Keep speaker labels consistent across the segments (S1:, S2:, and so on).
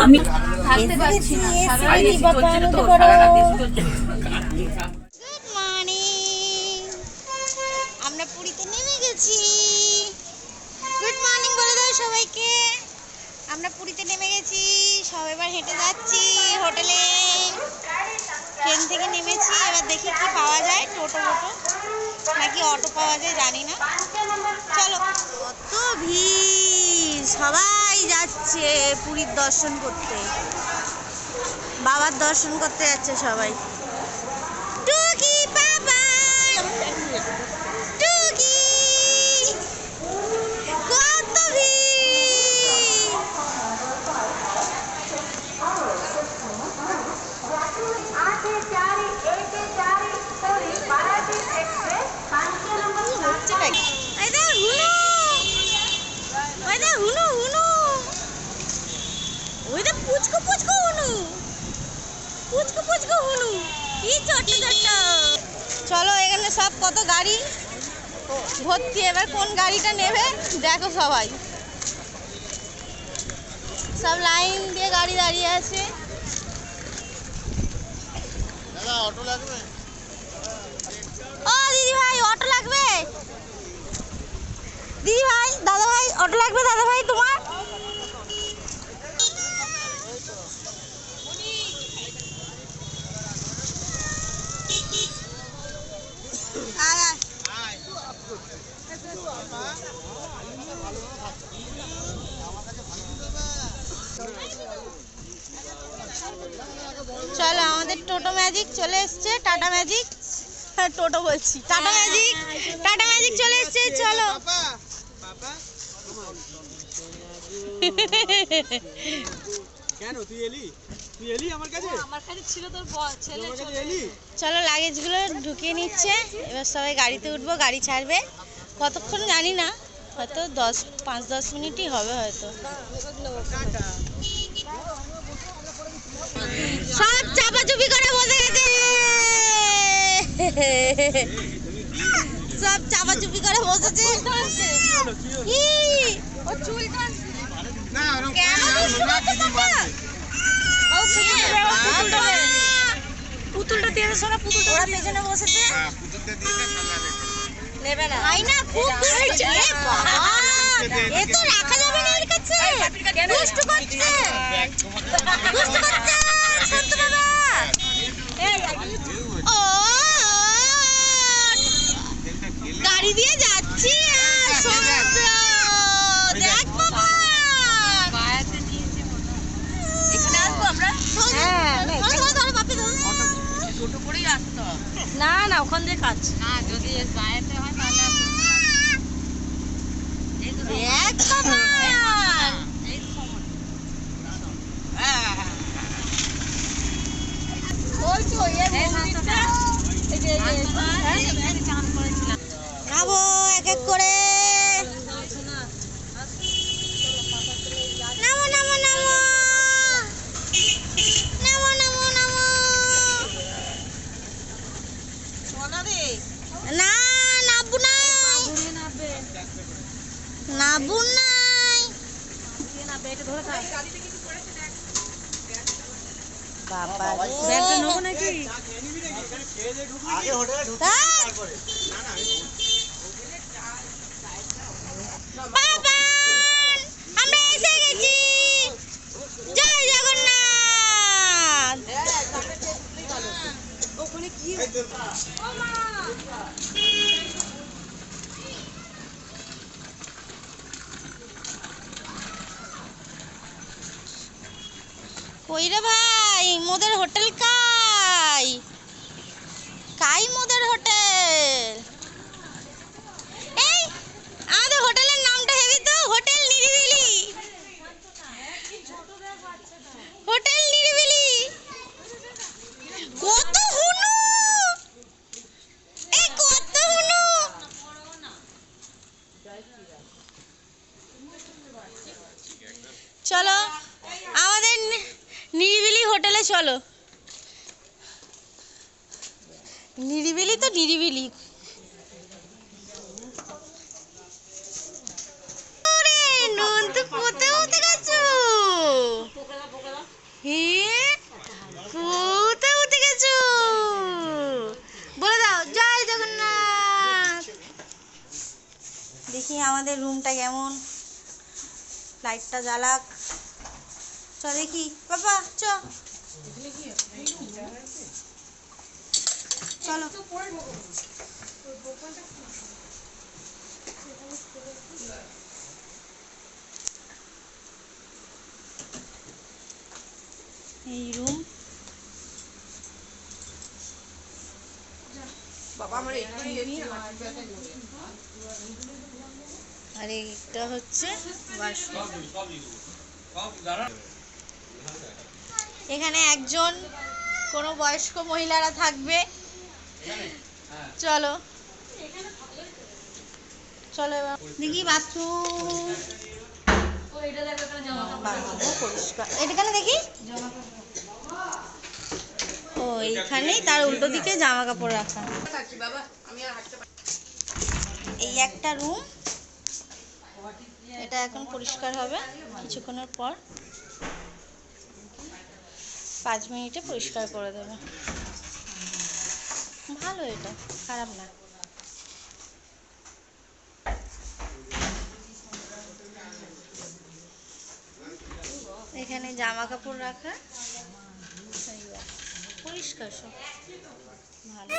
S1: আমি থাকতে পারছি না, সারা এসি চলছিল তো, সারা রাত এসি চলছিল।
S2: গুড মর্নিং, আমরা পুরীতে নেমে গেছি। গুড মর্নিং বলে দাও সবাইকে। আমরা পুরীতে নেমে গেছি, সব এবার হেঁটে যাচ্ছি হোটেলে। ট্রেন থেকে নেমেছি, এবার দেখি কি পাওয়া যায়, টোটো নাকি অটো পাওয়া যায় জানি না। চলো, কত ভিড়, সবাই যাচ্ছে পুরীর দর্শন করতে, বাবার দর্শন করতে যাচ্ছে সবাই। টুকি বাবা, টুকি, কত ভিড়। চলো, এখানে সব কত গাড়ি ভর্তি, এবার কোন গাড়িটা নেবে দেখো। সবাই সব লাইন দিয়ে গাড়ি দাঁড়িয়ে আছে।
S3: দাদা অটো লাগবে?
S2: ও দিদি ভাই, অটো লাগবে? দিদি ভাই, দাদা ভাই, অটো লাগবে দাদা ভাই তোমার? চলো, আমাদের টোটো ম্যাজিক চলে এসছে, টাটা ম্যাজিক, টোটো বলছি, টাটা ম্যাজিক, টাটা ম্যাজিক চলে এসছে। চলো,
S3: কেন তুই এলি? তুই এলি আমার কাছে?
S1: আমার কাছে ছিল তোর ছেলে।
S2: চলো, লাগেজগুলো ঢুকিয়ে নিচ্ছে, এবার সবাই গাড়িতে উঠবো, গাড়ি ছাড়বে। কতক্ষণ জানি না, হয়তো 5-10 মিনিটই হবে হয়তো। সব চাপাচুপি করে বসে গেছে, সব চাপাচুপি করে বসেছে। কি ও চুল টানছে
S3: না,
S2: কেন পুতুলটা দিয়ে শোনা, পুতুলটা ওরা পেছনে বসেছে,
S3: পুতুলটা দিয়ে সামনে
S2: নেবে না। আই না, খুব ঘুরছে। এ বাবা, এ তো রাখা যাবে না এর কাছে, দুষ্টু করছে, দুষ্টু করছে সন্তু বাবা। ও গাড়ি দিয়ে যাচ্ছি আর সমুদ্র দেখ বাবা।
S1: বায়াতে নিয়েছে মনে হয়। এখানে আসবো আমরা?
S2: ধরো বাপি, ধরো।
S1: টোটো করেই আসতে হবে।
S2: না না, ওখান দিয়ে কাজ।
S1: না, যদি বায়াতে হয় তাহলে আসবো। এই তো
S2: দেখ বাবা,
S1: এই তো সময়।
S2: ওই তো এই মন্দিরটা, এই যে
S1: এই চান করেছিলাম।
S2: নামো এক এক করে, নামো নামো নামো, নামো নামো নামো। না, নাবু নাই, নাবু নাই। বাবা রে,
S3: আগে হোটেলে ঢুকে তারপরে।
S2: বাবা, আমরা এসে গেছি, জয় জগন্নাথ। কই রে ভাই, মোদের হোটেল কাই কাই মোদের হোটেল? এই আমাদের হোটেলের নামটা হেবি তো, হোটেল নিরিবিলি, হোটেল নিরিবিলি। কত হুনু, এই কত হুনু। চলো, আমাদের নিরিবিলি হোটেলে চলো। নিরিবিলি তো নিরিবিলি। হে কোথায় উঠে গেছো? বলে দাও জয় জগন্নাথ। দেখি আমাদের রুমটা কেমন, লাইটটা জ্বালাক। চ দেখি বাবা, চ চলো। এই রুম। আর এইটা হচ্ছে ওয়াশরুম। এখানে একজন কোনো বয়স্ক মহিলারা থাকবে। চলো চলো এবার দেখি বাথরুম। পরিষ্কার। এখানে দেখি, ও এইখানেই তার উল্টো দিকে জামা কাপড় রাখা। এই একটা রুম, এটা এখন পরিষ্কার হবে কিছুক্ষণের পর। 5 মিনিটে পরিষ্কার করে দেবে। ভালো, এটা খারাপ না। এখানে জামা কাপড় রাখা, পরিষ্কার সব ভালো।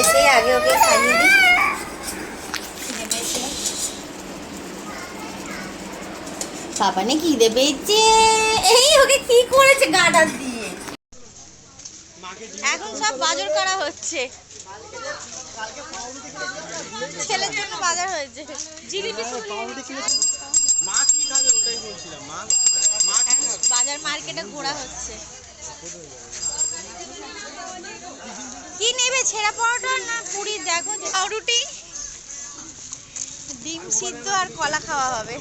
S2: এসে আগে ওকে খাইয়ে দিই। পাপা নে কি দেবে, এই ওকে কি করেছে গাডার দিয়ে। এখন সব বাজার করা হচ্ছে, ছেলের জন্য বাজার হয়েছে। জিলিপি
S3: মা কি খাবে ওটাই বলছিলাম। মা
S2: বাজার মার্কেটে ঘোরা হচ্ছে। কি নেবে, ছেঁড়া পরোটা না পুরি? দেখো পাউরুটি, ডিম সিদ্ধ আর কলা খাওয়া হবে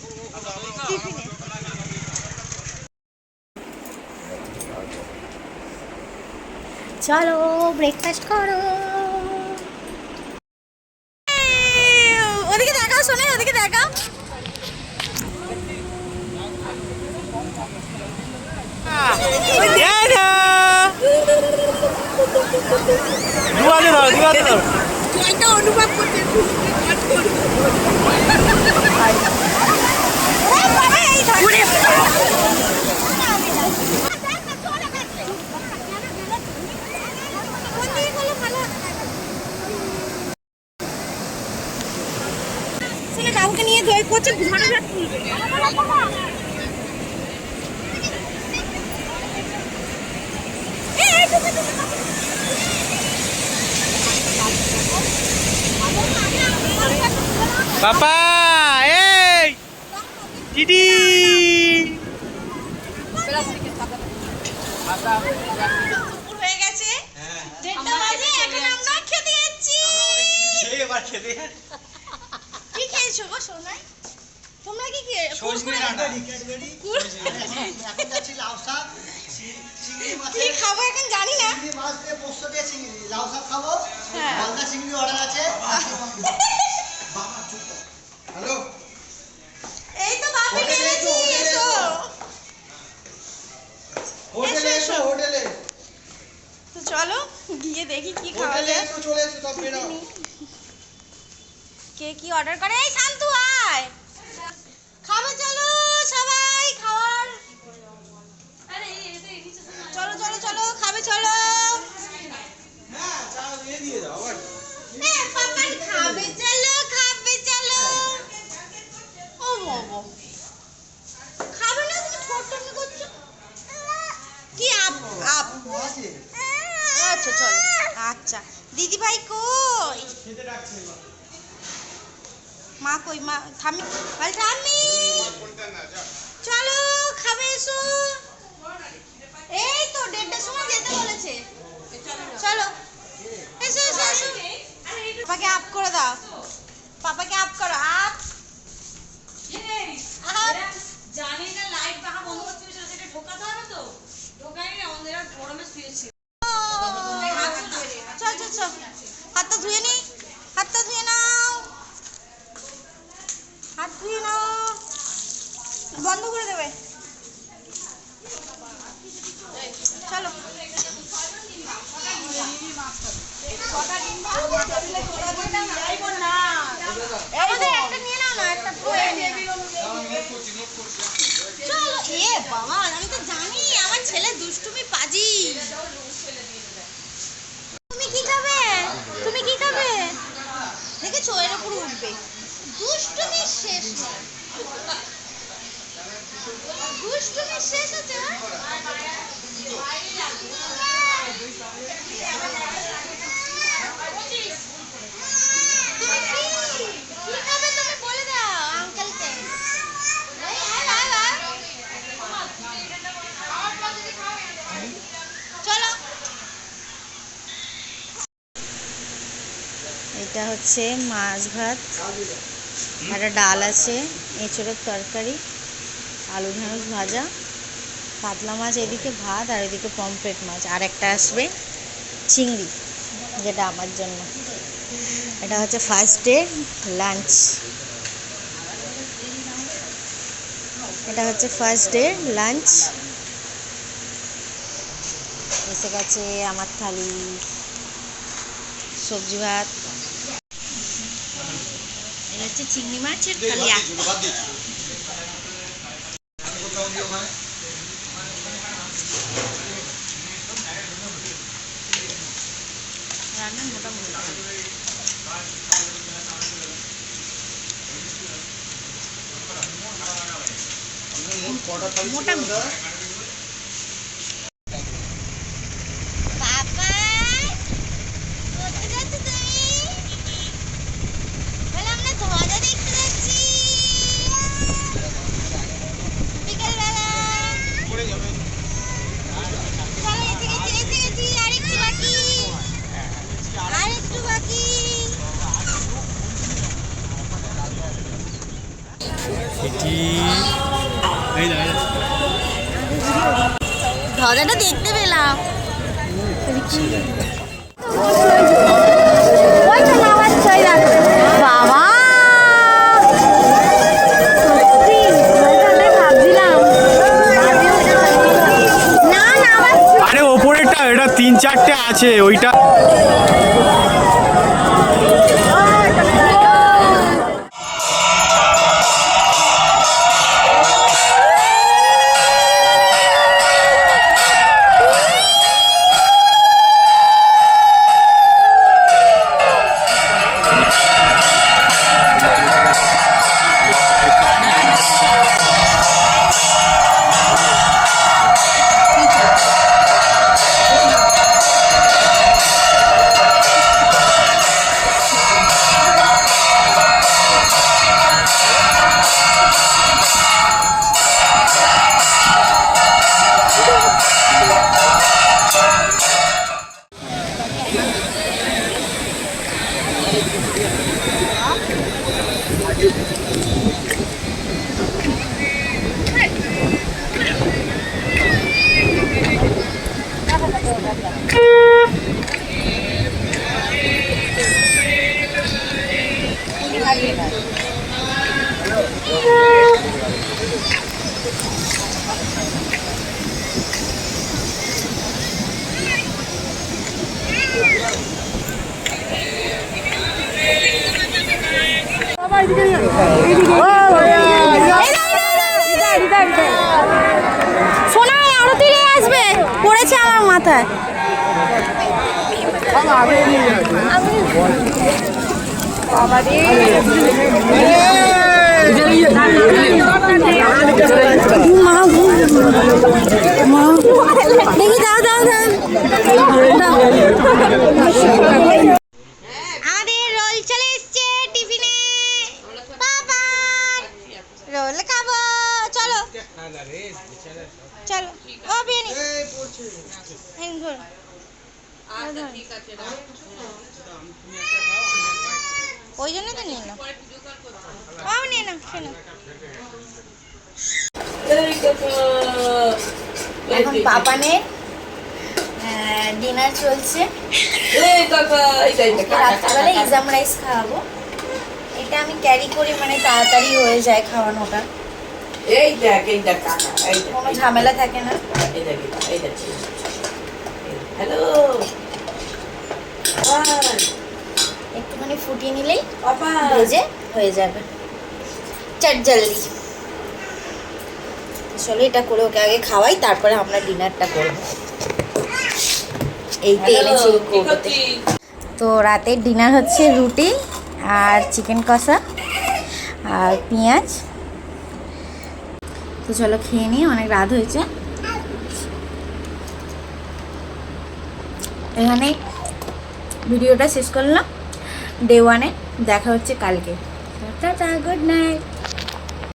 S2: টিফিনে। চলো ব্রেকফাস্ট করো। ওদিকে দেখাও, শোনে ওদিকে দেখাও।
S1: অনুভব করতে
S2: কাউকে নিয়ে ধরে করছে ঘরে
S3: পাপা, এই দিদি
S2: হয়ে গেছে। 1:30 বাজে, এখন আমরা খেতে যাচ্ছি। কি খেয়েছো গো সোনাই? তোমরা কি খেয়েছো? কি খাবো এখন জানি না। এই তো বাপি এনেছি, এসো এসো। তো চলো গিয়ে দেখি কি খাওয়া যায়। কে কি অর্ডার করে? এই শান্তু আয়, খাবে চলো সবাই খাওয়ার। চলো চলো চলো খাবে চলো। পাপা খাবে চলো, খাবে চলো। ও বাবা, খাবে না তুমি? ঠোঁট করছো কি? Up up. আচ্ছা চলো। আচ্ছা দিদি ভাই কই? মা কই? মা থামি, ভাই থামি, চলো খাবে এসো। এই তো 1:30টার সময় যেতে বলেছে। চলো এসো এসো এসো। পাপাকে আপ করে দাও, পাপাকে আপ করো। আপ
S1: জানি না লাইট বাহা বন্ধ করতে হবে, সেটা ঢোকাতে হবে তো। ঢোকাই না, আমাদের আর গরমে শুয়েছি।
S2: চল চল চল, হাতটা ধুয়ে নি, হাতটা ধুয়ে নাও, হাত ধুয়ে নাও। বন্ধ করে দেবে। চলো আমাদের একটা নিয়ে নাও না, একটা পুরো নিয়ে নাও। চলো এ বাবা, আমি তো জানি আমার ছেলে দুষ্টুমি পাজি। তুমি কি খাবে? তুমি কি খাবে? দেখেছো এর উপর উঠবে। দুষ্টুমি শেষ নেই, দুষ্টুমি শেষ আছে। কি খাবে তুমি বলে দাও আঙ্কেলকে। চলো, এটা হচ্ছে মাছ ভাত, একটা ডাল আছে, এঁচোড়ের তরকারি, আলু ঢেঁড়স ভাজা, কাতলা মাছ এদিকে ভাত, আর এদিকে পমফ্রেট মাছ, আর একটা আসবে চিংড়ি যেটা আমার জন্য। এটা হচ্ছে ফার্স্ট ডে লাঞ্চ, এটা হচ্ছে ফার্স্ট ডে লাঞ্চ। এসে গেছে আমার থালি, সবজি ভাত, এটা হচ্ছে চিংড়ি মাছের কালিয়া। রান্না মোটামুটি মোটামুটি। বাবা কোথায় যাচ্ছ তুমি? বলে আমরা ধ্বজা দেখতে যাচ্ছি বিকেলবেলা। চলো এসে গেছি, এসে গেছি, আরেকটু বাকি, আরেকটু বাকি। ধ্বজাটা দেখতে পেলাম। বাবা
S3: আরে ওপরেরটা, এটা 3-4টে আছে ওইটা।
S2: সোনা আরতি নিয়ে আসবে, পড়েছে আমার মাথায়। দেখি দাও দাও দাও। আমাদের রোল চলে এসছে টিফিনে। বাবা রোল খাবো, চলো চলো। ও বিয়ানি ধর, ওই জন্য তো নিয়ে নাও, বাবা নিয়ে নাও, শোনো। এখন পাপানের ডিনার চলছে। রাত্রিবেলা এক্সাম রাইস খাওয়াবো। এটা আমি ক্যারি করি, মানে তাড়াতাড়ি হয়ে যায় খাওয়ানোটা।
S4: এই দেখ কাকা, এই দেখ,
S2: কোনো ঝামেলা থাকে না।
S4: এই দেখ, এই দেখ। হ্যালো
S2: একটুখানি ফুটিয়ে নিলেই
S4: পাপা,
S2: ভেজে হয়ে যাবে চট জলদি। চলো এটা করে ওকে আগে খাওয়াই, তারপরে আমরা ডিনারটা করব। এই তো এনেছি
S4: হ্যালো, কি
S2: কৌটোতে।
S4: করছিস?
S2: তো রাতের ডিনার হচ্ছে রুটি আর চিকেন কষা আর পেঁয়াজ। তো চলো খেয়ে নিই, অনেক রাত হয়েছে। এখানে ভিডিওটা শেষ করলাম ডে 1-এ। দেখা হচ্ছে কালকে। Tata, good night.